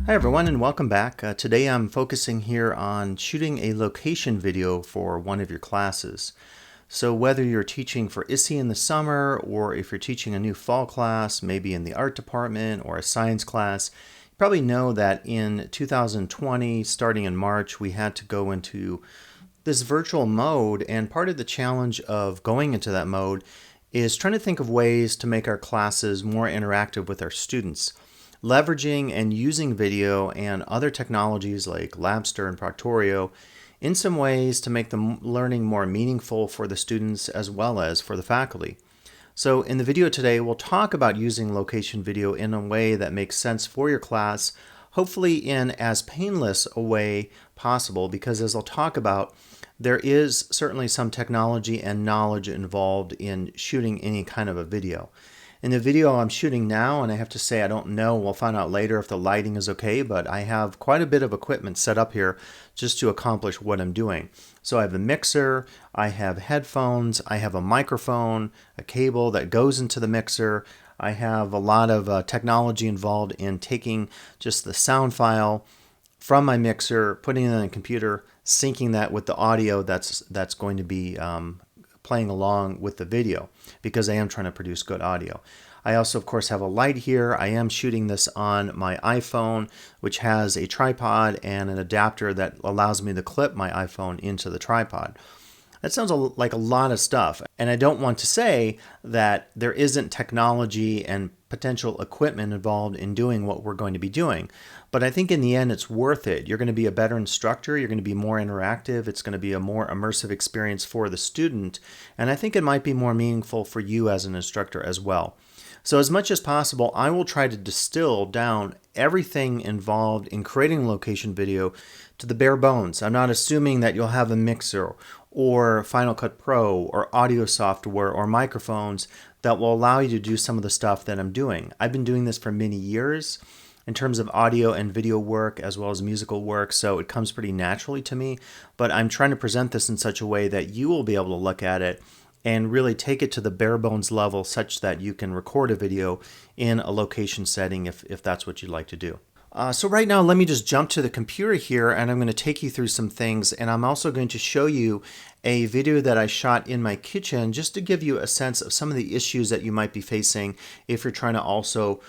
Hi everyone and welcome back. Today I'm focusing here on shooting a location video for one of your classes. So whether you're teaching for ISSE in the summer or if you're teaching a new fall class, maybe in the art department or a science class, you probably know that in 2020, starting in March, we had to go into this virtual mode, and part of the challenge of going into that mode is trying to think of ways to make our classes more interactive with our students, leveraging and using video and other technologies like Labster and Proctorio in some ways to make the learning more meaningful for the students as well as for the faculty. So in the video today, we'll talk about using location video in a way that makes sense for your class, hopefully in as painless a way possible, because as I'll talk about, there is certainly some technology and knowledge involved in shooting any kind of a video. In the video I'm shooting now, and I have to say I don't know, we'll find out later if the lighting is okay, but I have quite a bit of equipment set up here just to accomplish what I'm doing. So I have a mixer, I have headphones, I have a microphone, a cable that goes into the mixer. I have a lot of technology involved in taking just the sound file from my mixer, putting it on a computer, syncing that with the audio that's going to be playing along with the video, because I am trying to produce good audio. I also, of course, have a light here. I am shooting this on my iPhone, which has a tripod and an adapter that allows me to clip my iPhone into the tripod. That sounds like a lot of stuff, and I don't want to say that there isn't technology and potential equipment involved in doing what we're going to be doing. But I think in the end it's worth it. You're going to be a better instructor, you're going to be more interactive, it's going to be a more immersive experience for the student, and I think it might be more meaningful for you as an instructor as well. So as much as possible, I will try to distill down everything involved in creating a location video to the bare bones. I'm not assuming that you'll have a mixer or Final Cut Pro or audio software or microphones that will allow you to do some of the stuff that I'm doing. I've been doing this for many years in terms of audio and video work as well as musical work, so it comes pretty naturally to me, but I'm trying to present this in such a way that you will be able to look at it and really take it to the bare bones level such that you can record a video in a location setting if that's what you'd like to do. So right now, let me just jump to the computer here, and I'm going to take you through some things, and I'm also going to show you a video that I shot in my kitchen just to give you a sense of some of the issues that you might be facing if you're trying to also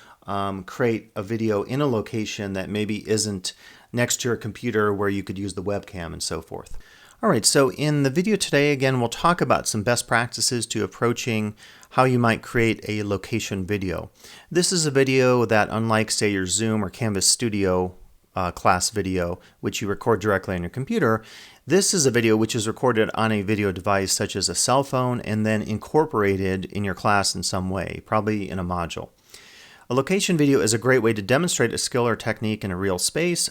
create a video in a location that maybe isn't next to your computer where you could use the webcam and so forth. All right, so in the video today, again, we'll talk about some best practices to approaching how you might create a location video. This is a video that, unlike, say, your Zoom or Canvas Studio class video, which you record directly on your computer, this is a video which is recorded on a video device such as a cell phone and then incorporated in your class in some way, probably in a module. A location video is a great way to demonstrate a skill or technique in a real space.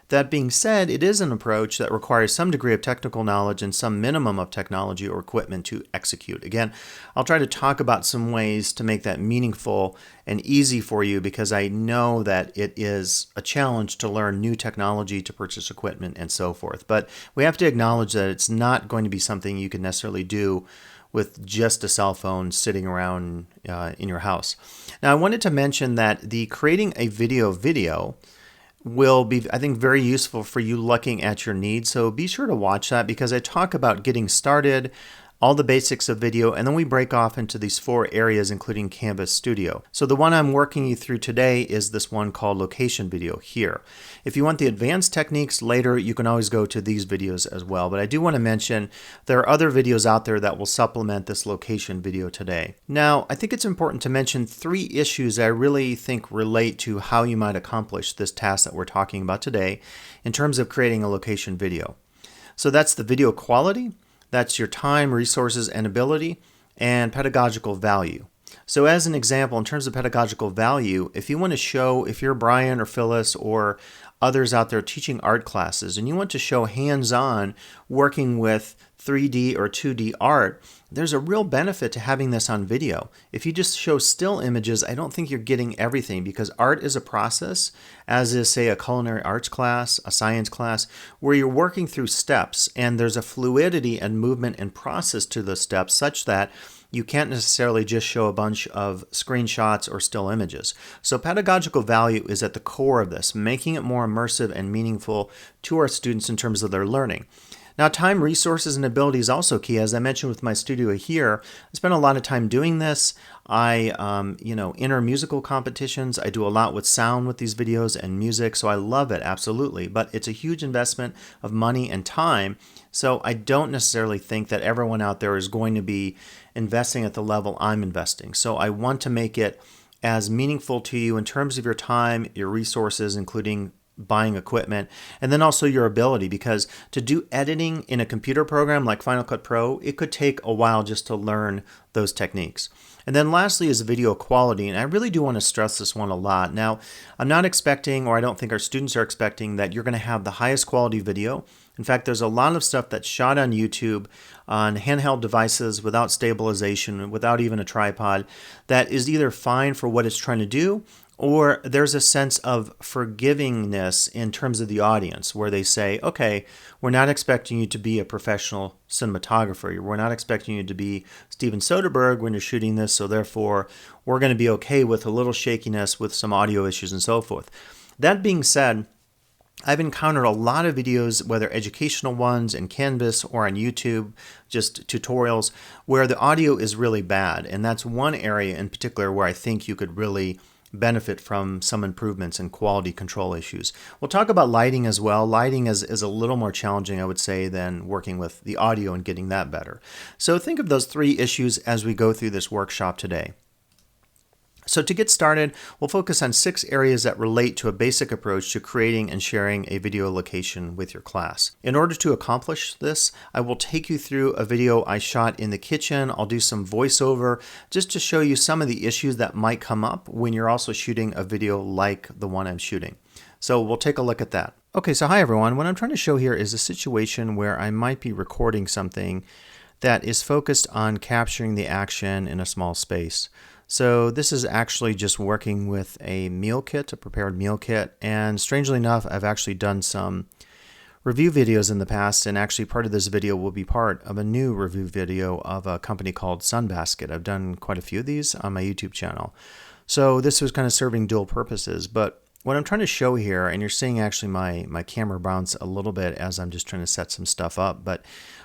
That being said, it is an approach that requires some degree of technical knowledge and some minimum of technology or equipment to execute. Again, I'll try to talk about some ways to make that meaningful and easy for you, because I know that it is a challenge to learn new technology, to purchase equipment, and so forth. But we have to acknowledge that it's not going to be something you can necessarily do with just a cell phone sitting around in your house. Now, I wanted to mention that the creating a video will be, I think, very useful for you looking at your needs. So be sure to watch that, because I talk about getting started, all the basics of video, and then we break off into these 4 areas, including Canvas Studio. So the one I'm working you through today is this one called Location Video here. If you want the advanced techniques later, you can always go to these videos as well. But I do want to mention there are other videos out there that will supplement this location video today. Now, I think it's important to mention 3 issues that I really think relate to how you might accomplish this task that we're talking about today in terms of creating a location video. So that's the video quality, that's your time, resources, and ability, and pedagogical value. So as an example, in terms of pedagogical value, if you want to show, if you're Brian or Phyllis or others out there teaching art classes and you want to show hands-on working with 3D or 2D art, there's a real benefit to having this on video. If you just show still images, I don't think you're getting everything, because art is a process, as is, say, a culinary arts class, a science class, where you're working through steps and there's a fluidity and movement and process to those steps such that you can't necessarily just show a bunch of screenshots or still images. So pedagogical value is at the core of this, making it more immersive and meaningful to our students in terms of their learning. Now, time, resources, and ability is also key. As I mentioned with my studio here, I spend a lot of time doing this. I enter musical competitions. I do a lot with sound with these videos and music, so I love it, absolutely. But it's a huge investment of money and time, so I don't necessarily think that everyone out there is going to be investing at the level I'm investing. So I want to make it as meaningful to you in terms of your time, your resources, including buying equipment, and then also your ability, because to do editing in a computer program like Final Cut Pro, it could take a while just to learn those techniques. And then lastly is video quality, and I really do want to stress this one a lot. Now, I'm not expecting, or I don't think our students are expecting, that you're going to have the highest quality video. In fact, there's a lot of stuff that's shot on YouTube on handheld devices without stabilization, without even a tripod, that is either fine for what it's trying to do, or there's a sense of forgivingness in terms of the audience where they say, okay, we're not expecting you to be a professional cinematographer. We're not expecting you to be Steven Soderbergh when you're shooting this, so therefore we're going to be okay with a little shakiness with some audio issues and so forth. That being said, I've encountered a lot of videos, whether educational ones in Canvas or on YouTube, just tutorials, where the audio is really bad. And that's one area in particular where I think you could really benefit from some improvements in quality control issues. We'll talk about lighting as well. Lighting is a little more challenging, I would say, than working with the audio and getting that better. So think of those three issues as we go through this workshop today. So to get started, we'll focus on 6 areas that relate to a basic approach to creating and sharing a video location with your class. In order to accomplish this, I will take you through a video I shot in the kitchen. I'll do some voiceover just to show you some of the issues that might come up when you're also shooting a video like the one I'm shooting. So we'll take a look at that. Okay, so hi everyone. What I'm trying to show here is a situation where I might be recording something that is focused on capturing the action in a small space. So this is actually just working with a meal kit, a prepared meal kit, and strangely enough, I've actually done some review videos in the past, and actually part of this video will be part of a new review video of a company called Sunbasket. I've done quite a few of these on my YouTube channel. So this was kind of serving dual purposes, but what I'm trying to show here, and you're seeing actually my camera bounce a little bit as I'm just trying to set some stuff up, but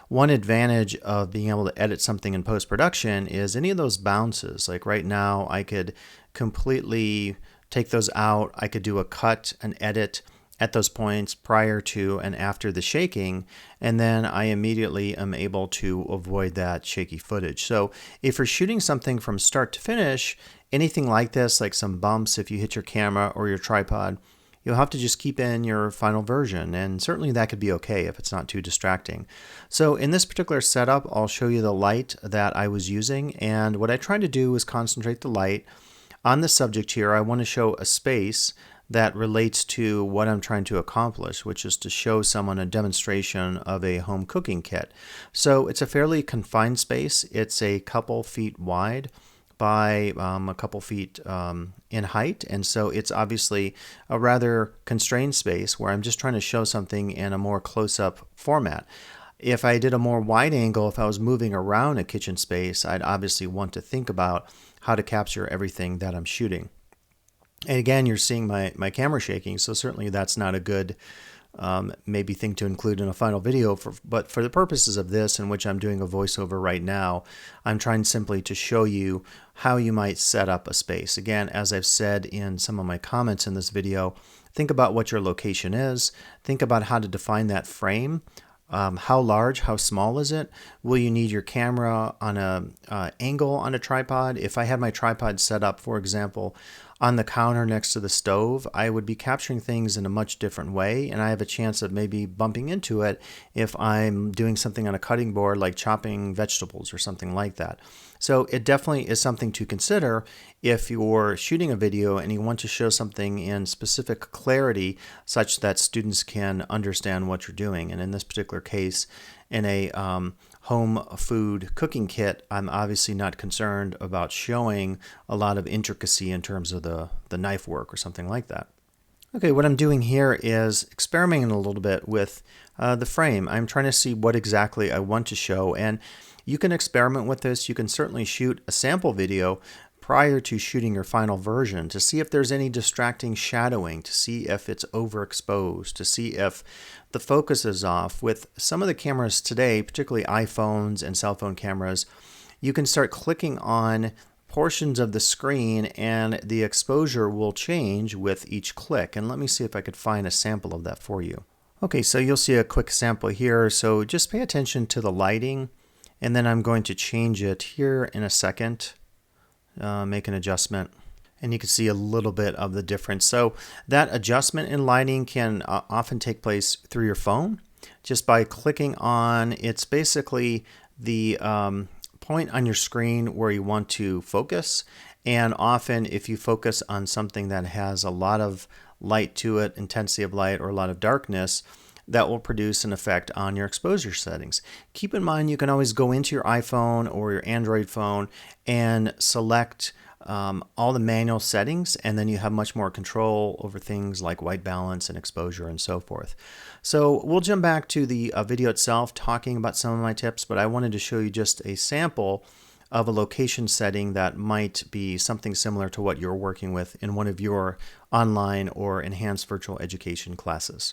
one advantage of being able to edit something in post-production is any of those bounces. Like right now, I could completely take those out. I could do a cut, an edit at those points prior to and after the shaking, and then I immediately am able to avoid that shaky footage. So if you're shooting something from start to finish, anything like this, like some bumps if you hit your camera or your tripod, you'll have to just keep in your final version, and certainly that could be okay if it's not too distracting. So in this particular setup, I'll show you the light that I was using, and what I tried to do was concentrate the light on the subject here. I want to show a space that relates to what I'm trying to accomplish, which is to show someone a demonstration of a home cooking kit. So it's a fairly confined space. It's a couple feet wide by a couple feet in height, and so it's obviously a rather constrained space where I'm just trying to show something in a more close-up format. If I did a more wide angle, if I was moving around a kitchen space, I'd obviously want to think about how to capture everything that I'm shooting. And again, you're seeing my camera shaking, so certainly that's not a good maybe thing to include in a final video, but for the purposes of this, in which I'm doing a voiceover right now, I'm trying simply to show you how you might set up a space. Again, as I've said in some of my comments in this video, think about what your location is, think about how to define that frame. How large, how small is it? Will you need your camera on a angle on a tripod? If I had my tripod set up, for example, on the counter next to the stove, I would be capturing things in a much different way, and I have a chance of maybe bumping into it if I'm doing something on a cutting board like chopping vegetables or something like that. So it definitely is something to consider if you're shooting a video and you want to show something in specific clarity such that students can understand what you're doing. And in this particular case, in a home food cooking kit, I'm obviously not concerned about showing a lot of intricacy in terms of the knife work or something like that. Okay, what I'm doing here is experimenting a little bit with the frame. I'm trying to see what exactly I want to show, and you can experiment with this. You can certainly shoot a sample video prior to shooting your final version to see if there's any distracting shadowing, to see if it's overexposed, to see if the focus is off. With some of the cameras today, particularly iPhones and cell phone cameras, you can start clicking on portions of the screen and the exposure will change with each click. And let me see if I could find a sample of that for you. Okay, so you'll see a quick sample here. So just pay attention to the lighting, and then I'm going to change it here in a second. Make an adjustment, and you can see a little bit of the difference. So that adjustment in lighting can often take place through your phone just by clicking on, it's basically the point on your screen where you want to focus. And often if you focus on something that has a lot of light to it, intensity of light, or a lot of darkness, that will produce an effect on your exposure settings. Keep in mind, you can always go into your iPhone or your Android phone and select all the manual settings, and then you have much more control over things like white balance and exposure and so forth. So we'll jump back to the video itself, talking about some of my tips, but I wanted to show you just a sample of a location setting that might be something similar to what you're working with in one of your online or enhanced virtual education classes.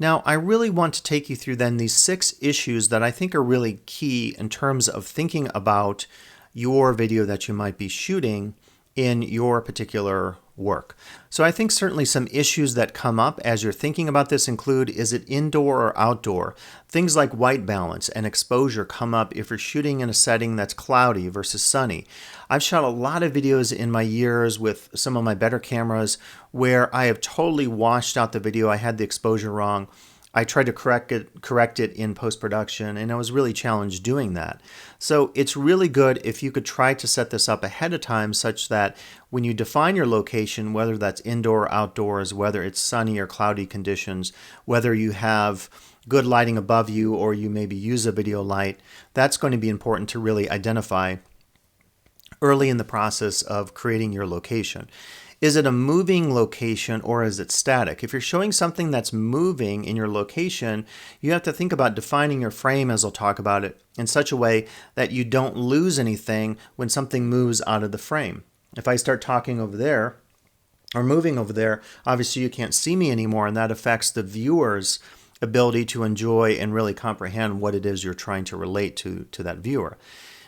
Now, I really want to take you through then these 6 issues that I think are really key in terms of thinking about your video that you might be shooting in your particular work. So I think certainly some issues that come up as you're thinking about this include, is it indoor or outdoor? Things like white balance and exposure come up if you're shooting in a setting that's cloudy versus sunny. I've shot a lot of videos in my years with some of my better cameras where I have totally washed out the video. I had the exposure wrong. I tried to correct it in post-production, and I was really challenged doing that. So it's really good if you could try to set this up ahead of time such that when you define your location, whether that's indoor or outdoors, whether it's sunny or cloudy conditions, whether you have good lighting above you or you maybe use a video light, that's going to be important to really identify early in the process of creating your location. Is it a moving location or is it static? If you're showing something that's moving in your location, you have to think about defining your frame, as I'll talk about it, in such a way that you don't lose anything when something moves out of the frame. If I start talking over there or moving over there, obviously you can't see me anymore, and that affects the viewer's ability to enjoy and really comprehend what it is you're trying to relate to that viewer.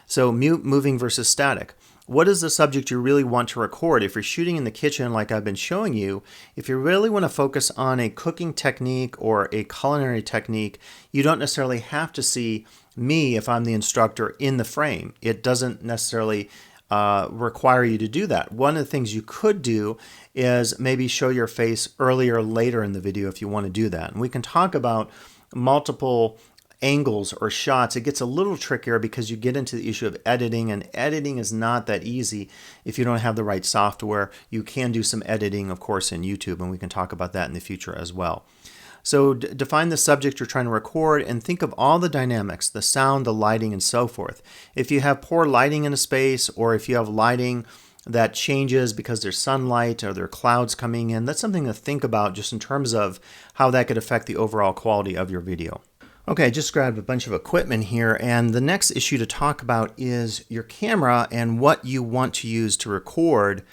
So moving versus static. What is the subject you really want to record? If you're shooting in the kitchen like I've been showing you, if you really want to focus on a cooking technique or a culinary technique, you don't necessarily have to see me if I'm the instructor in the frame. It doesn't necessarily require you to do that. One of the things you could do is maybe show your face earlier or later in the video if you want to do that. And we can talk about multiple angles or shots. It gets a little trickier because you get into the issue of editing, and editing is not that easy if you don't have the right software. You can do some editing, of course, in YouTube, and we can talk about that in the future as well. So define the subject you're trying to record and think of all the dynamics, the sound, the lighting, and so forth. If you have poor lighting in a space, or if you have lighting that changes because there's sunlight or there are clouds coming in, that's something to think about just in terms of how that could affect the overall quality of your video. Okay, I just grabbed a bunch of equipment here, and the next issue to talk about is your camera and what you want to use to record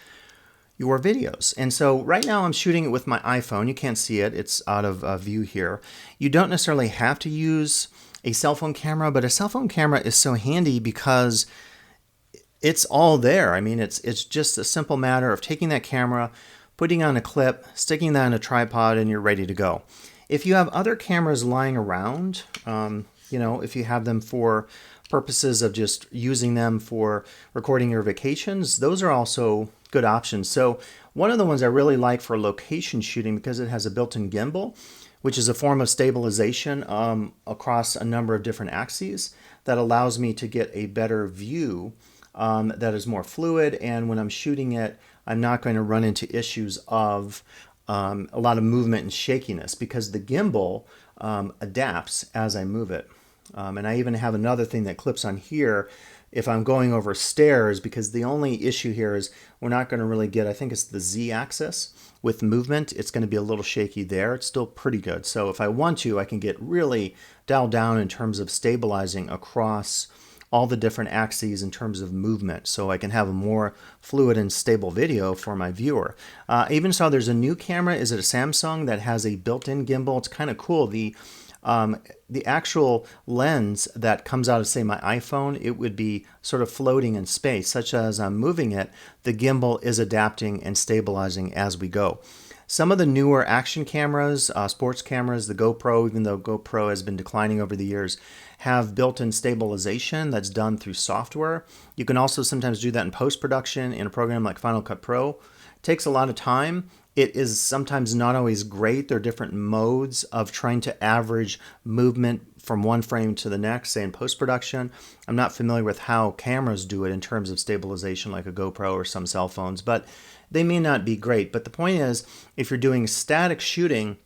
your videos. And so right now I'm shooting it with my iPhone. You can't see it, it's out of view here. You don't necessarily have to use a cell phone camera, but a cell phone camera is so handy because it's all there. I mean, it's just a simple matter of taking that camera, putting on a clip, sticking that on a tripod, and you're ready to go. If you have other cameras lying around, if you have them for purposes of just using them for recording your vacations, those are also good options. So One of the ones I really like for location shooting because it has a built-in gimbal, which is a form of stabilization across a number of different axes that allows me to get a better view that is more fluid, and when I'm shooting it, I'm not going to run into issues of a lot of movement and shakiness because the gimbal adapts as I move it. And I even have another thing that clips on here if I'm going over stairs, because the only issue here is we're not going to really get, I think it's the Z axis with movement. It's going to be a little shaky there. It's still pretty good. So if I want to, I can get really dialed down in terms of stabilizing across all the different axes in terms of movement, so I can have a more fluid and stable video for my viewer. I even saw there's a new camera, is it a Samsung, that has a built-in gimbal. It's kind of cool. The actual lens that comes out of, say, my iPhone, it would be sort of floating in space, such as I'm moving it, the gimbal is adapting and stabilizing as we go. Some of the newer action cameras, sports cameras, the GoPro, even though GoPro has been declining over the years, have built-in stabilization that's done through software. You can also sometimes do that in post-production in a program like Final Cut Pro. It takes a lot of time. It is sometimes not always great. There are different modes of trying to average movement from one frame to the next, say in post-production. I'm not familiar with how cameras do it in terms of stabilization like a GoPro or some cell phones, but they may not be great. But the point is, if you're doing static shooting,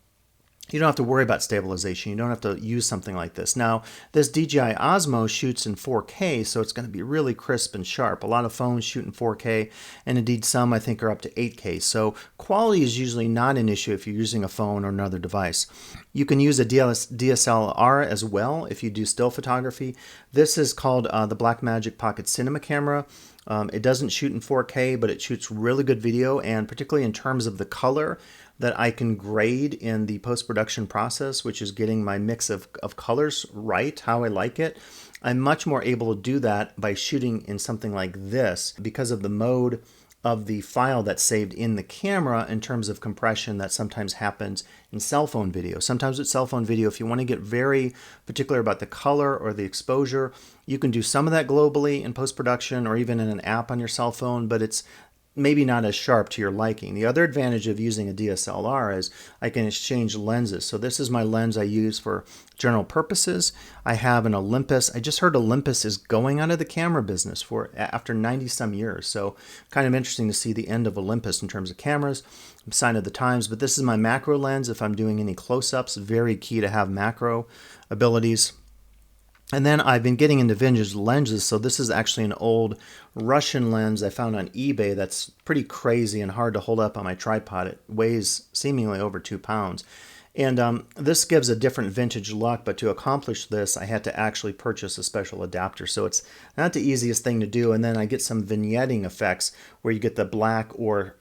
you don't have to worry about stabilization. You don't have to use something like this. Now, this DJI Osmo shoots in 4K, so it's going to be really crisp and sharp. A lot of phones shoot in 4K, and indeed some I think are up to 8K. So quality is usually not an issue if you're using a phone or another device. You can use a DSLR as well if you do still photography. This is called the Blackmagic Pocket Cinema camera. It doesn't shoot in 4K, but it shoots really good video, and particularly in terms of the color that I can grade in the post-production process, which is getting my mix of colors right, how I like it. I'm much more able to do that by shooting in something like this because of the mode of the file that's saved in the camera in terms of compression that sometimes happens in cell phone video. Sometimes with cell phone video, if you want to get very particular about the color or the exposure, you can do some of that globally in post-production or even in an app on your cell phone, but it's maybe not as sharp to your liking. The other advantage of using a DSLR is I can exchange lenses. So this is my lens I use for general purposes. I have an Olympus. I just heard Olympus is going out of the camera business after 90 some years. So kind of interesting to see the end of Olympus in terms of cameras. Sign of the times, but this is my macro lens. If I'm doing any close-ups, very key to have macro abilities. And then I've been getting into vintage lenses, so this is actually an old Russian lens I found on eBay that's pretty crazy and hard to hold up on my tripod. It weighs seemingly over 2 pounds. And this gives a different vintage look, but to accomplish this, I had to actually purchase a special adapter. So it's not the easiest thing to do. And then I get some vignetting effects where you get the black or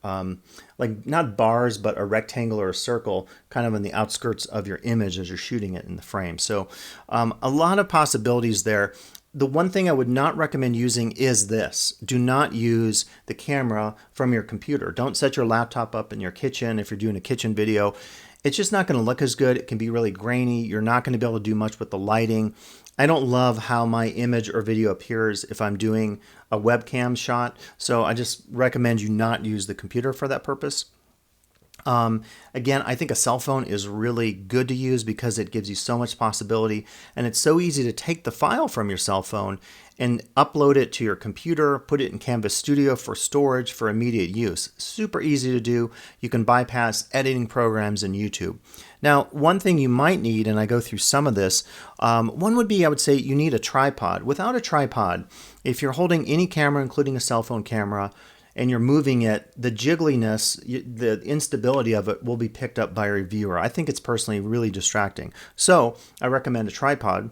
like not bars, but a rectangle or a circle kind of on the outskirts of your image as you're shooting it in the frame. So a lot of possibilities there. The one thing I would not recommend using is this. Do not use the camera from your computer. Don't set your laptop up in your kitchen if you're doing a kitchen video. It's just not going to look as good. It can be really grainy. You're not going to be able to do much with the lighting. I don't love how my image or video appears if I'm doing a webcam shot, so I just recommend you not use the computer for that purpose. Again, I think a cell phone is really good to use because it gives you so much possibility, and it's so easy to take the file from your cell phone and upload it to your computer, put it in Canvas Studio for storage for immediate use. Super easy to do. You can bypass editing programs in YouTube. Now, one thing you might need, and I go through some of this, one would be, I would say, you need a tripod. Without a tripod, if you're holding any camera, including a cell phone camera, and you're moving it, the jiggliness, the instability of it will be picked up by your viewer. I think it's personally really distracting. So I recommend a tripod.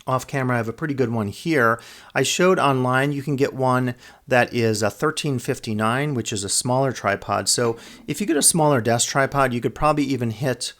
Off camera, I have a pretty good one here. I showed online you can get one that is a $13.59, which is a smaller tripod. So if you get a smaller desk tripod, you could probably even hit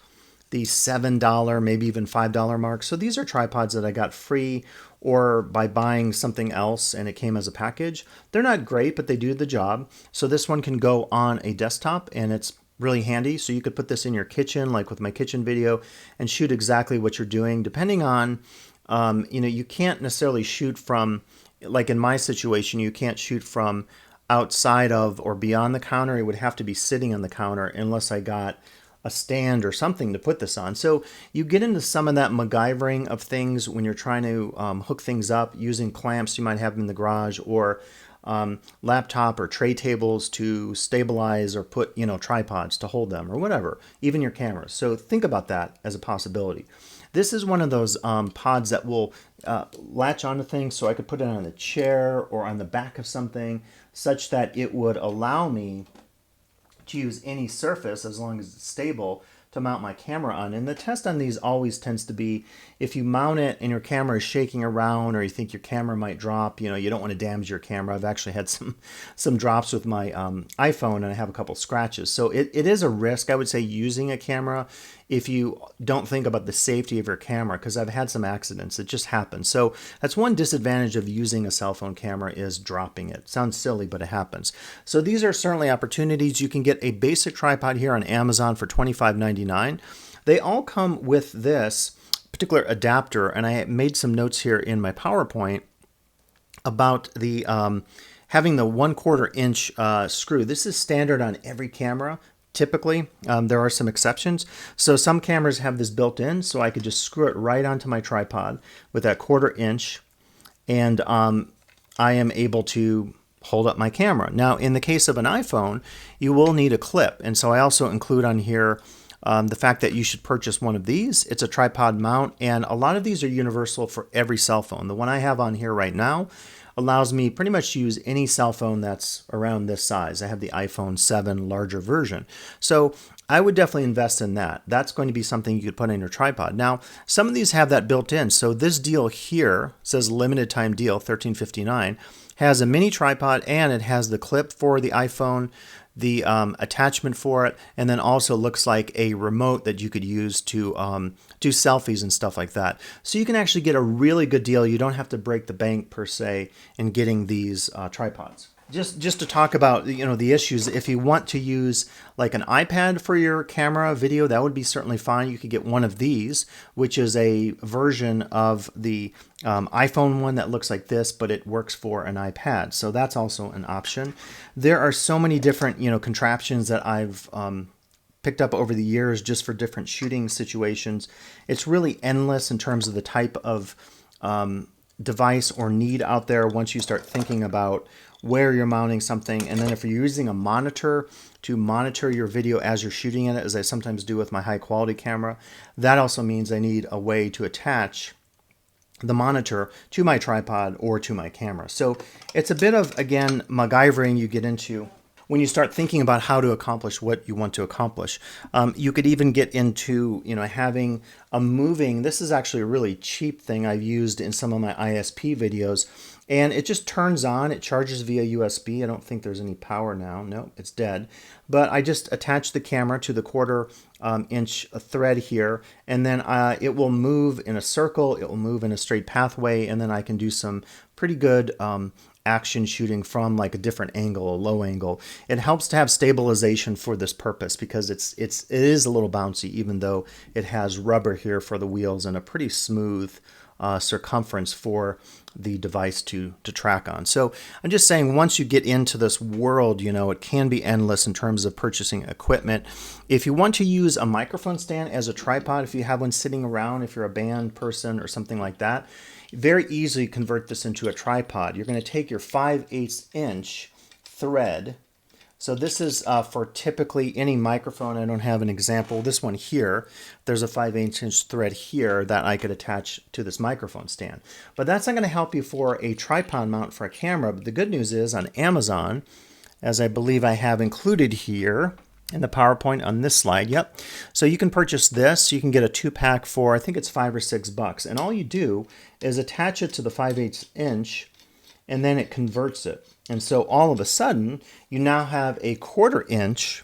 the $7, maybe even $5 mark. So these are tripods that I got free or by buying something else and it came as a package. They're not great, but they do the job. So this one can go on a desktop and it's really handy. So you could put this in your kitchen, like with my kitchen video, and shoot exactly what you're doing. Depending on, you can't necessarily shoot from, like in my situation, you can't shoot from outside of or beyond the counter. It would have to be sitting on the counter unless I got a stand or something to put this on. So you get into some of that MacGyvering of things when you're trying to hook things up using clamps you might have in the garage, or laptop or tray tables to stabilize, or put, tripods to hold them, or whatever, even your cameras. So think about that as a possibility. This is one of those pods that will latch onto things, so I could put it on the chair or on the back of something, such that it would allow me to use any surface as long as it's stable to mount my camera on. And the test on these always tends to be, if you mount it and your camera is shaking around, or you think your camera might drop, you don't want to damage your camera. I've actually had some drops with my iPhone, and I have a couple scratches. So it is a risk, I would say, using a camera if you don't think about the safety of your camera, because I've had some accidents. It just happens. So that's one disadvantage of using a cell phone camera, is dropping it. Sounds silly, but it happens. So these are certainly opportunities. You can get a basic tripod here on Amazon for $25.99. They all come with this particular adapter, and I made some notes here in my PowerPoint about the having the 1/4 inch screw. This is standard on every camera. Typically, there are some exceptions. So some cameras have this built in, so I could just screw it right onto my tripod with that 1/4 inch, and I am able to hold up my camera. Now, in the case of an iPhone, you will need a clip, and so I also include on here the fact that you should purchase one of these. It's a tripod mount, and a lot of these are universal for every cell phone. The one I have on here right now allows me pretty much to use any cell phone that's around this size. I have the iPhone 7 larger version. So I would definitely invest in that. That's going to be something you could put in your tripod. Now, some of these have that built in. So this deal here says limited time deal, $13.59, has a mini tripod, and it has the clip for the iPhone, the attachment for it, and then also looks like a remote that you could use to do selfies and stuff like that. So you can actually get a really good deal. You don't have to break the bank per se in getting these tripods. Just to talk about the issues, if you want to use like an iPad for your camera video, that would be certainly fine. You could get one of these, which is a version of the iPhone one that looks like this, but it works for an iPad. So that's also an option. There are so many different contraptions that I've picked up over the years just for different shooting situations. It's really endless in terms of the type of device or need out there once you start thinking about where you're mounting something. And then if you're using a monitor to monitor your video as you're shooting it, as I sometimes do with my high quality camera, that also means I need a way to attach the monitor to my tripod or to my camera. So it's a bit of, again, MacGyvering you get into when you start thinking about how to accomplish what you want to accomplish. You could even get into having a moving, this is actually a really cheap thing I've used in some of my ISP videos, and it just turns on. It charges via USB. I don't think there's any power now. No, it's dead. But I just attach the camera to the 1/4 inch thread here, and then it will move in a circle. It will move in a straight pathway, and then I can do some pretty good action shooting from like a different angle, a low angle. It helps to have stabilization for this purpose, because it is a little bouncy, even though it has rubber here for the wheels and a pretty smooth circumference for the device to track on. So I'm just saying, once you get into this world, it can be endless in terms of purchasing equipment. If you want to use a microphone stand as a tripod, if you have one sitting around, if you're a band person or something like that, very easily convert this into a tripod. You're going to take your 5/8 inch thread. So this is for typically any microphone. I don't have an example. This one here, there's a 5/8 inch thread here that I could attach to this microphone stand. But that's not going to help you for a tripod mount for a camera. But the good news is, on Amazon, as I believe I have included here in the PowerPoint on this slide, yep. So you can purchase this. You can get a 2-pack for, I think it's $5 or $6. And all you do is attach it to the 5/8 inch, and then it converts it. And so all of a sudden, you now have a 1/4 inch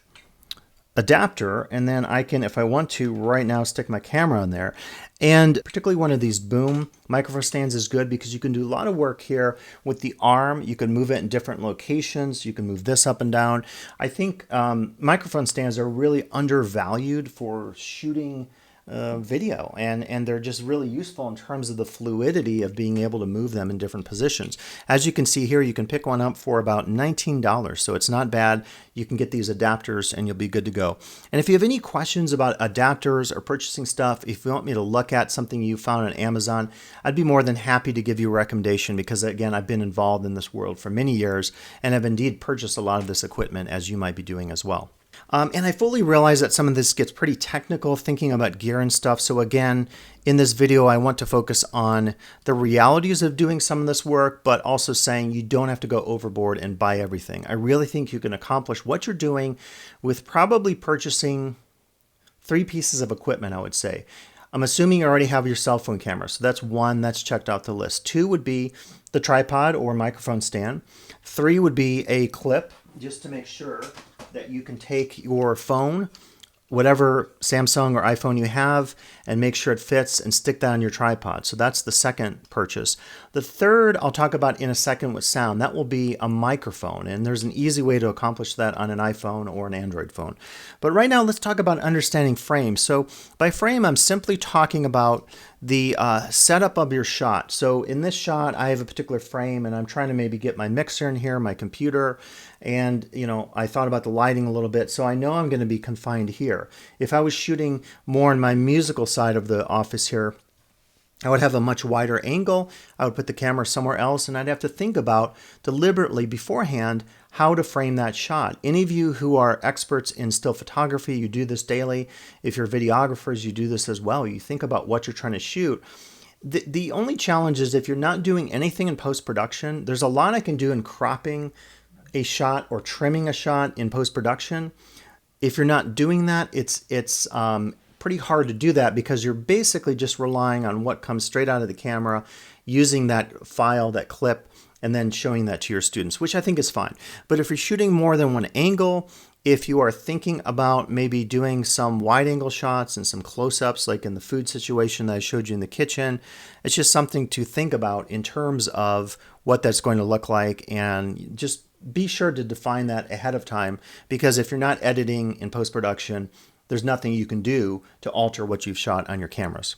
adapter, and then I can, if I want to right now, stick my camera on there. And particularly one of these boom microphone stands is good, because you can do a lot of work here with the arm. You can move it in different locations. You can move this up and down. I think microphone stands are really undervalued for shooting video, and they're just really useful in terms of the fluidity of being able to move them in different positions. As you can see here, you can pick one up for about $19, so it's not bad. You can get these adapters and you'll be good to go. And if you have any questions about adapters or purchasing stuff, if you want me to look at something you found on Amazon, I'd be more than happy to give you a recommendation, because again, I've been involved in this world for many years and have indeed purchased a lot of this equipment, as you might be doing as well. And I fully realize that some of this gets pretty technical, thinking about gear and stuff. So again, in this video, I want to focus on the realities of doing some of this work, but also saying you don't have to go overboard and buy everything. I really think you can accomplish what you're doing with probably purchasing 3 pieces of equipment, I would say. I'm assuming you already have your cell phone camera. So that's 1, that's checked off the list. 2 would be the tripod or microphone stand. 3 would be a clip, just to make sure that you can take your phone, whatever Samsung or iPhone you have, and make sure it fits and stick that on your tripod. So that's the second purchase. The third I'll talk about in a second with sound. That will be a microphone, and there's an easy way to accomplish that on an iPhone or an Android phone. But right now, let's talk about understanding frame. So by frame, I'm simply talking about the setup of your shot. So in this shot, I have a particular frame, and I'm trying to maybe get my mixer in here, my computer, and I thought about the lighting a little bit, so I know I'm going to be confined here. If I was shooting more in my musical side of the office here, I would have a much wider angle. I would put the camera somewhere else, and I'd have to think about deliberately beforehand how to frame that shot. Any of you who are experts in still photography, you do this daily. If you're videographers, you do this as well. You think about what you're trying to shoot. The only challenge is if you're not doing anything in post-production, there's a lot I can do in cropping a shot or trimming a shot in post-production. If you're not doing that, it's pretty hard to do that, because you're basically just relying on what comes straight out of the camera, using that file, that clip, and then showing that to your students, which I think is fine. But if you're shooting more than one angle, if you are thinking about maybe doing some wide angle shots and some close-ups, like in the food situation that I showed you in the kitchen, it's just something to think about in terms of what that's going to look like, and just be sure to define that ahead of time, because if you're not editing in post-production, there's nothing you can do to alter what you've shot on your cameras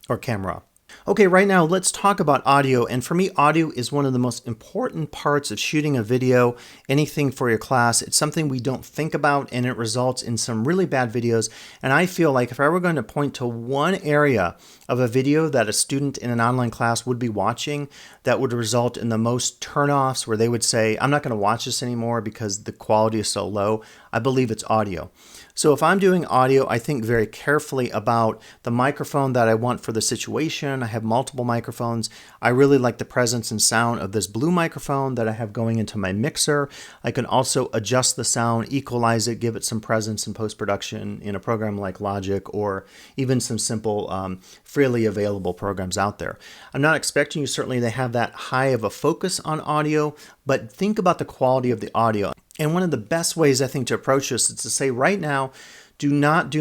or camera. Okay, right now let's talk about audio. And for me, audio is one of the most important parts of shooting a video, anything for your class. It's something we don't think about, and it results in some really bad videos. And I feel like if I were going to point to one area of a video that a student in an online class would be watching that would result in the most turnoffs, where they would say, I'm not going to watch this anymore because the quality is so low, I believe it's audio. So if I'm doing audio, I think very carefully about the microphone that I want for the situation. I have multiple microphones. I really like the presence and sound of this blue microphone that I have going into my mixer. I can also adjust the sound, equalize it, give it some presence in post-production in a program like Logic, or even some simple freely available programs out there. I'm not expecting you certainly to have that high of a focus on audio, but think about the quality of the audio. And one of the best ways I think to approach this is to say right now, do not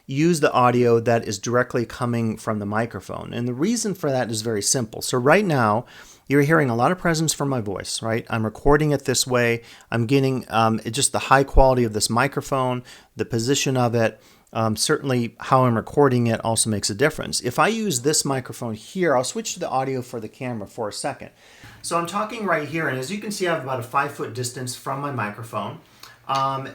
use the audio that is directly coming from the microphone. And the reason for that is very simple. So right now, you're hearing a lot of presence from my voice, right? I'm recording it this way. I'm getting just the high quality of this microphone, the position of it. Certainly how I'm recording it also makes a difference. If I use this microphone here, I'll switch to the audio for the camera for a second. So I'm talking right here, and as you can see, I have about a 5-foot distance from my microphone.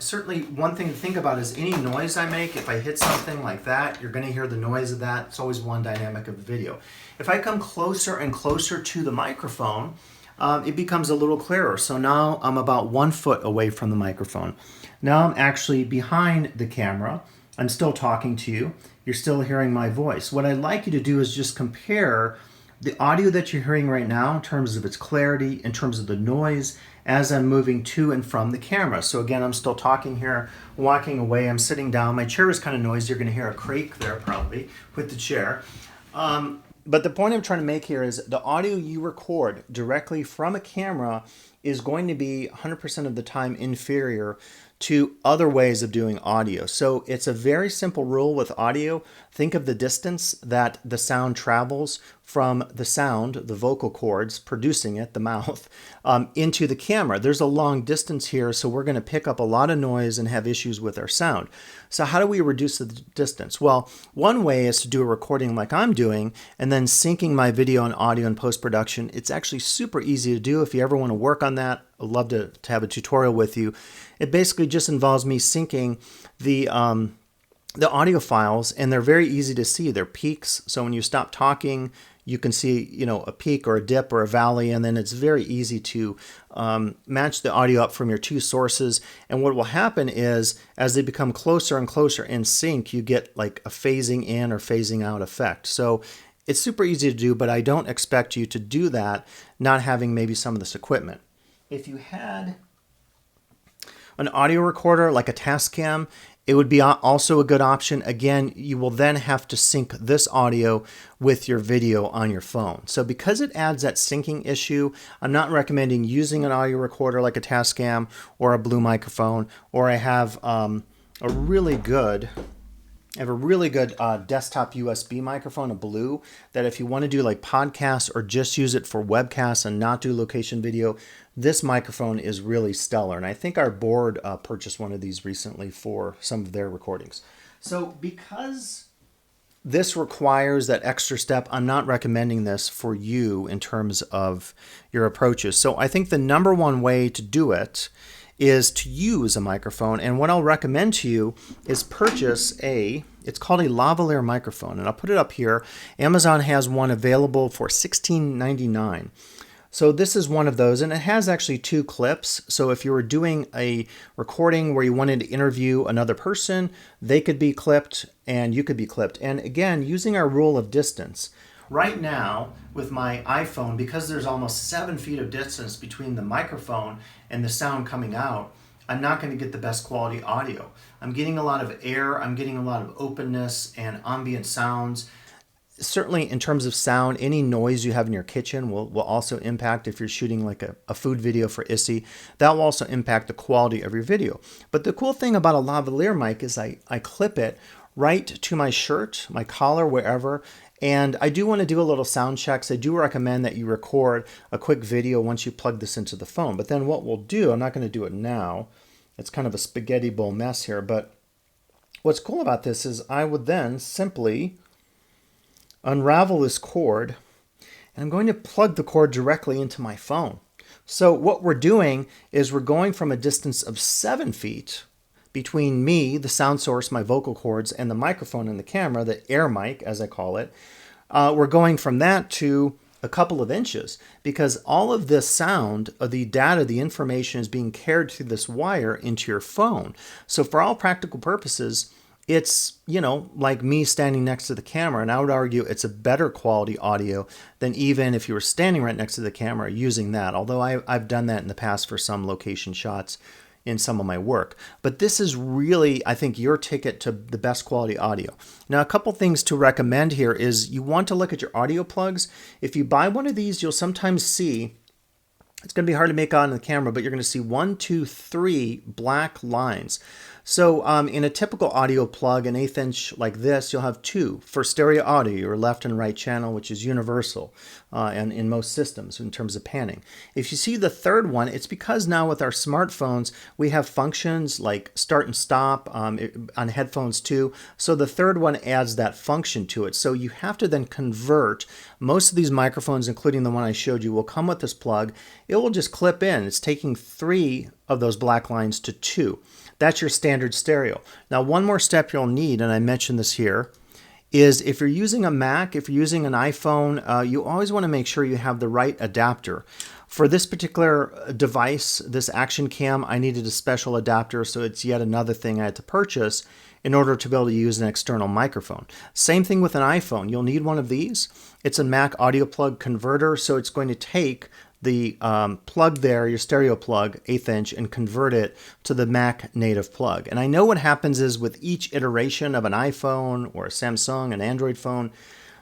Certainly one thing to think about is any noise I make. If I hit something like that, you're going to hear the noise of that. It's always one dynamic of the video. If I come closer and closer to the microphone, it becomes a little clearer. So now I'm about 1 foot away from the microphone. Now I'm actually behind the camera. I'm still talking to you. You're still hearing my voice. What I'd like you to do is just compare the audio that you're hearing right now in terms of its clarity, in terms of the noise, as I'm moving to and from the camera. So again, I'm still talking here, walking away, I'm sitting down. My chair is kind of noisy. You're going to hear a creak there probably with the chair. But the point I'm trying to make here is the audio you record directly from a camera is going to be 100% of the time inferior to other ways of doing audio. So it's a very simple rule with audio. Think of the distance that the sound travels from the sound, the vocal cords producing it, the mouth, into the camera. There's a long distance here, so we're going to pick up a lot of noise and have issues with our sound. So how do we reduce the distance? Well, one way is to do a recording like I'm doing and then syncing my video and audio in post-production. It's actually super easy to do. If you ever want to work on that, I'd love to have a tutorial with you. It basically just involves me syncing the audio files, and they're very easy to see. They're peaks, so when you stop talking, you can see, a peak or a dip or a valley, and then it's very easy to match the audio up from your two sources. And what will happen is, as they become closer and closer in sync, you get like a phasing in or phasing out effect. So it's super easy to do, but I don't expect you to do that not having maybe some of this equipment. If you had an audio recorder like a Tascam, it would be also a good option. Again, you will then have to sync this audio with your video on your phone. So because it adds that syncing issue, I'm not recommending using an audio recorder like a Tascam or a Blue microphone, or I have a really good desktop USB microphone, a Blue, that if you want to do like podcasts or just use it for webcasts and not do location video, this microphone is really stellar. And I think our board purchased one of these recently for some of their recordings. So because this requires that extra step, I'm not recommending this for you in terms of your approaches. So I think the number one way to do it is to use a microphone. And what I'll recommend to you is purchase it's called a lavalier microphone. And I'll put it up here. Amazon has one available for $16.99. So this is one of those, and it has actually two clips. So if you were doing a recording where you wanted to interview another person, they could be clipped and you could be clipped. And again, using our rule of distance. Right now, with my iPhone, because there's almost 7 feet of distance between the microphone and the sound coming out, I'm not going to get the best quality audio. I'm getting a lot of air, I'm getting a lot of openness and ambient sounds. Certainly in terms of sound, any noise you have in your kitchen will also impact if you're shooting like a food video for ISI. That will also impact the quality of your video. But the cool thing about a lavalier mic is I clip it right to my shirt, my collar, wherever. And I do want to do a little sound checks. I do recommend that you record a quick video once you plug this into the phone. But then what we'll do, I'm not going to do it now. It's kind of a spaghetti bowl mess here. But what's cool about this is I would then simply unravel this cord, and I'm going to plug the cord directly into my phone. So what we're doing is we're going from a distance of 7 feet between me, the sound source, my vocal cords, and the microphone and the camera, the air mic, as I call it. We're going from that to a couple of inches, because all of this sound, the data, the information is being carried through this wire into your phone. So for all practical purposes, it's, like me standing next to the camera, and I would argue it's a better quality audio than even if you were standing right next to the camera using that, although I've done that in the past for some location shots in some of my work. But this is really, I think, your ticket to the best quality audio. Now, a couple things to recommend here is you want to look at your audio plugs. If you buy one of these, you'll sometimes see, it's going to be hard to make out on the camera, but you're going to see 1, 2, 3 black lines. So in a typical audio plug, an 1/8 inch like this, you'll have 2 for stereo audio, your left and right channel, which is universal and in most systems in terms of panning. If you see the third one, it's because now with our smartphones, we have functions like start and stop on headphones too. So the third one adds that function to it. So you have to then convert. Most of these microphones, including the one I showed you, will come with this plug. It will just clip in. It's taking 3 of those black lines to 2. That's your standard stereo. Now, one more step you'll need, and I mentioned this here, is if you're using a Mac, if you're using an iPhone, you always want to make sure you have the right adapter. For this particular device, this action cam, I needed a special adapter, so it's yet another thing I had to purchase in order to be able to use an external microphone. Same thing with an iPhone. You'll need one of these. It's a Mac audio plug converter, so it's going to take the plug there, your stereo plug, 1/8 inch, and convert it to the Mac native plug. And I know what happens is with each iteration of an iPhone or a Samsung, an Android phone,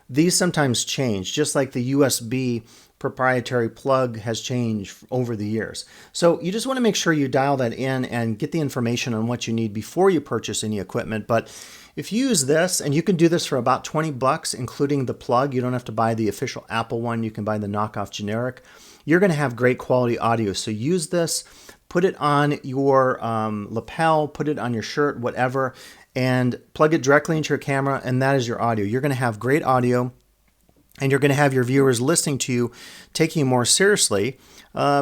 these sometimes change, just like the USB proprietary plug has changed over the years. So you just want to make sure you dial that in and get the information on what you need before you purchase any equipment. But if you use this, and you can do this for about 20 bucks, including the plug, you don't have to buy the official Apple one, you can buy the knockoff generic, you're going to have great quality audio. So use this, put it on your lapel, put it on your shirt, whatever, and plug it directly into your camera, and that is your audio. You're going to have great audio, and you're going to have your viewers listening to you, taking you more seriously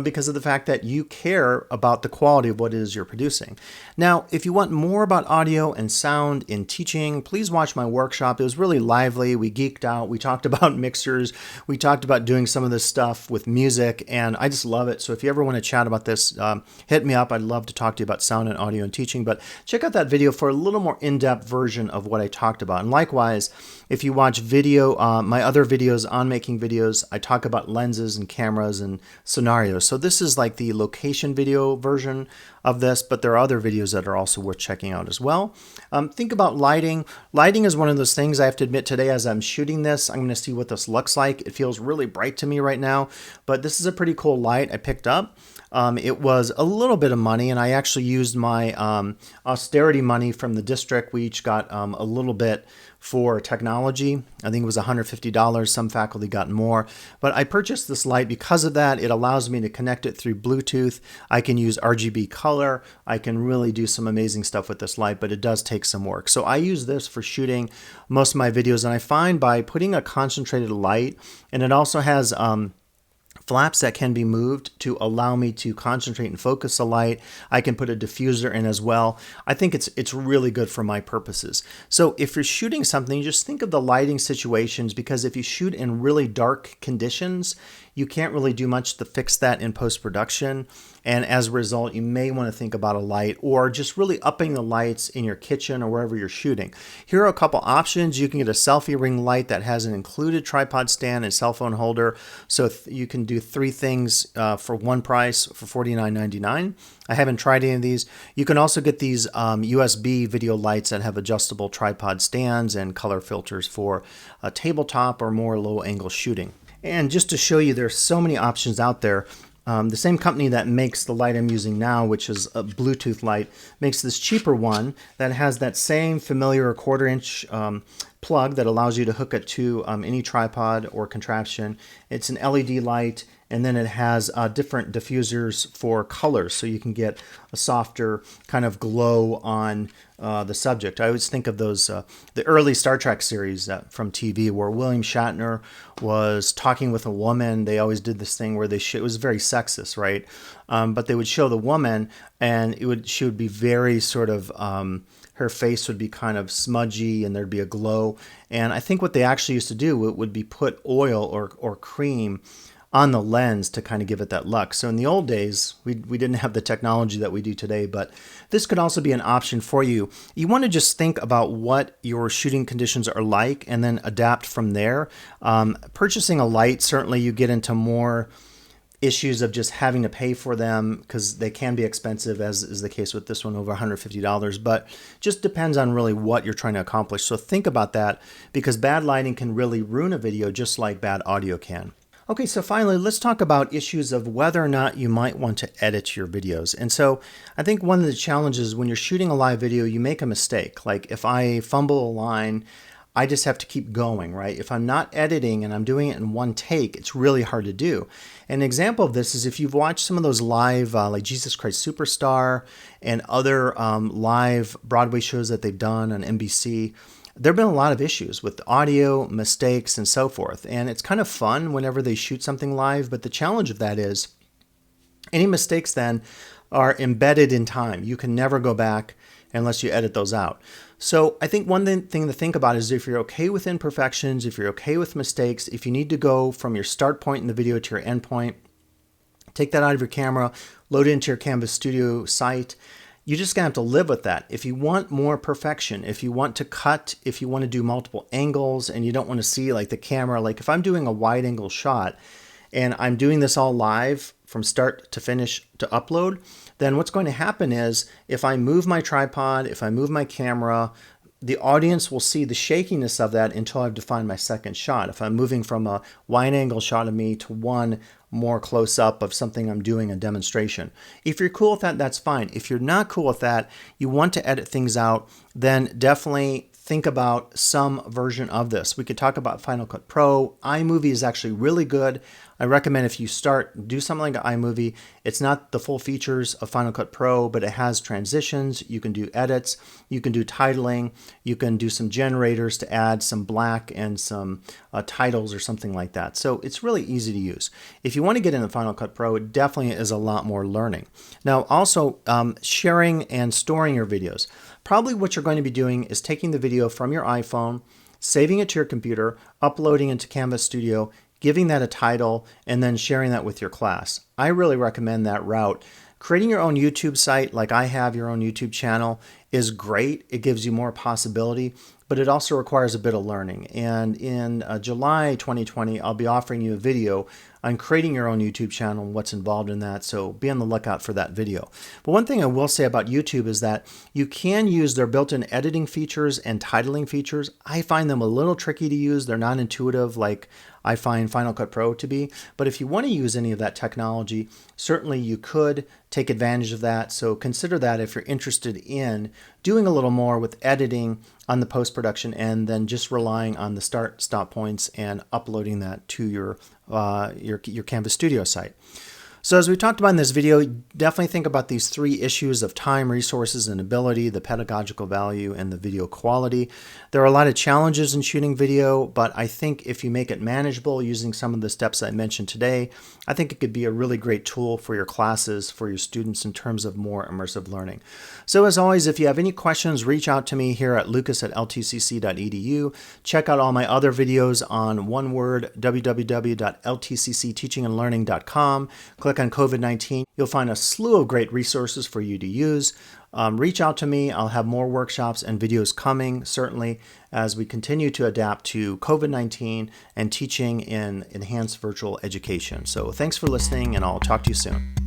because of the fact that you care about the quality of what it is you're producing. Now, if you want more about audio and sound in teaching, please watch my workshop. It was really lively. We geeked out. We talked about mixers. We talked about doing some of this stuff with music, and I just love it. So if you ever want to chat about this, hit me up. I'd love to talk to you about sound and audio and teaching, but check out that video for a little more in-depth version of what I talked about. And likewise, if you watch video, my other videos on making videos, I talk about lenses and cameras and scenarios. So this is like the location video version of this, but there are other videos that are also worth checking out as well. Think about lighting. Lighting is one of those things I have to admit today as I'm shooting this, I'm going to see what this looks like. It feels really bright to me right now, but this is a pretty cool light I picked up. It was a little bit of money, and I actually used my austerity money from the district. We each got a little bit for technology. I think it was $150. Some faculty got more, but I purchased this light because of that. It allows me to connect it through Bluetooth. I can use RGB color. I can really do some amazing stuff with this light, but it does take some work. So I use this for shooting most of my videos, and I find by putting a concentrated light, and it also has flaps that can be moved to allow me to concentrate and focus the light. I can put a diffuser in as well. I think it's really good for my purposes. So if you're shooting something, just think of the lighting situations, because if you shoot in really dark conditions, you can't really do much to fix that in post-production. And as a result, you may want to think about a light or just really upping the lights in your kitchen or wherever you're shooting. Here are a couple options. You can get a selfie ring light that has an included tripod stand and cell phone holder. So you can do three things for one price for $49.99. I haven't tried any of these. You can also get these USB video lights that have adjustable tripod stands and color filters for a tabletop or more low-angle shooting. And just to show you, there's so many options out there. The same company that makes the light I'm using now, which is a Bluetooth light, makes this cheaper one that has that same familiar 1/4-inch plug that allows you to hook it to any tripod or contraption. It's an LED light, and then it has different diffusers for colors, so you can get a softer kind of glow on the subject. I always think of those, the early Star Trek series from TV where William Shatner was talking with a woman. They always did this thing where it was very sexist, right? But they would show the woman, and she would be very sort of, her face would be kind of smudgy and there'd be a glow. And I think what they actually used to do would be put oil or cream on the lens to kind of give it that look. So in the old days, we didn't have the technology that we do today, but this could also be an option for you. You want to just think about what your shooting conditions are like and then adapt from there. Purchasing a light, certainly you get into more issues of just having to pay for them because they can be expensive, as is the case with this one, over $150, but just depends on really what you're trying to accomplish. So think about that, because bad lighting can really ruin a video just like bad audio can. Okay, so finally, let's talk about issues of whether or not you might want to edit your videos. And so I think one of the challenges when you're shooting a live video, you make a mistake. Like if I fumble a line, I just have to keep going, right? If I'm not editing and I'm doing it in one take, it's really hard to do. An example of this is if you've watched some of those live, like Jesus Christ Superstar and other live Broadway shows that they've done on NBC, there have been a lot of issues with audio, mistakes, and so forth. And it's kind of fun whenever they shoot something live, but the challenge of that is any mistakes then are embedded in time. You can never go back unless you edit those out. So I think one thing to think about is if you're okay with imperfections, if you're okay with mistakes, if you need to go from your start point in the video to your end point, take that out of your camera, load it into your Canvas Studio site. You just gonna have to live with that. If you want more perfection, if you want to cut, if you want to do multiple angles and you don't want to see like the camera, like if I'm doing a wide angle shot and I'm doing this all live from start to finish to upload, then what's going to happen is if I move my tripod, if I move my camera, the audience will see the shakiness of that until I've defined my second shot. If I'm moving from a wide angle shot of me to one more close up of something I'm doing a demonstration. If you're cool with that, that's fine. If you're not cool with that, you want to edit things out, then definitely think about some version of this. We could talk about Final Cut Pro. iMovie is actually really good. I recommend if you do something like iMovie. It's not the full features of Final Cut Pro, but it has transitions. You can do edits. You can do titling. You can do some generators to add some black and some titles or something like that. So it's really easy to use. If you want to get into Final Cut Pro, it definitely is a lot more learning. Now, also sharing and storing your videos. Probably what you're going to be doing is taking the video from your iPhone, saving it to your computer, uploading into Canvas Studio, giving that a title, and then sharing that with your class. I really recommend that route. Creating your own YouTube site, like I have your own YouTube channel, is great. It gives you more possibility, but it also requires a bit of learning. And in July 2020, I'll be offering you a video on creating your own YouTube channel and what's involved in that, so be on the lookout for that video. But one thing I will say about YouTube is that you can use their built-in editing features and titling features. I find them a little tricky to use. They're not intuitive like I find Final Cut Pro to be. But if you want to use any of that technology, certainly you could take advantage of that. So consider that if you're interested in doing a little more with editing on the post-production and then just relying on the start, stop points and uploading that to your Canvas Studio site. So as we talked about in this video, definitely think about these three issues of time, resources, and ability, the pedagogical value, and the video quality. There are a lot of challenges in shooting video, but I think if you make it manageable using some of the steps I mentioned today, I think it could be a really great tool for your classes, for your students in terms of more immersive learning. So as always, if you have any questions, reach out to me here at lukas@ltcc.edu. Check out all my other videos on one word, www.ltccteachingandlearning.com. Click on COVID-19. You'll find a slew of great resources for you to use. Reach out to me. I'll have more workshops and videos coming, certainly, as we continue to adapt to COVID-19 and teaching in enhanced virtual education. So thanks for listening, and I'll talk to you soon.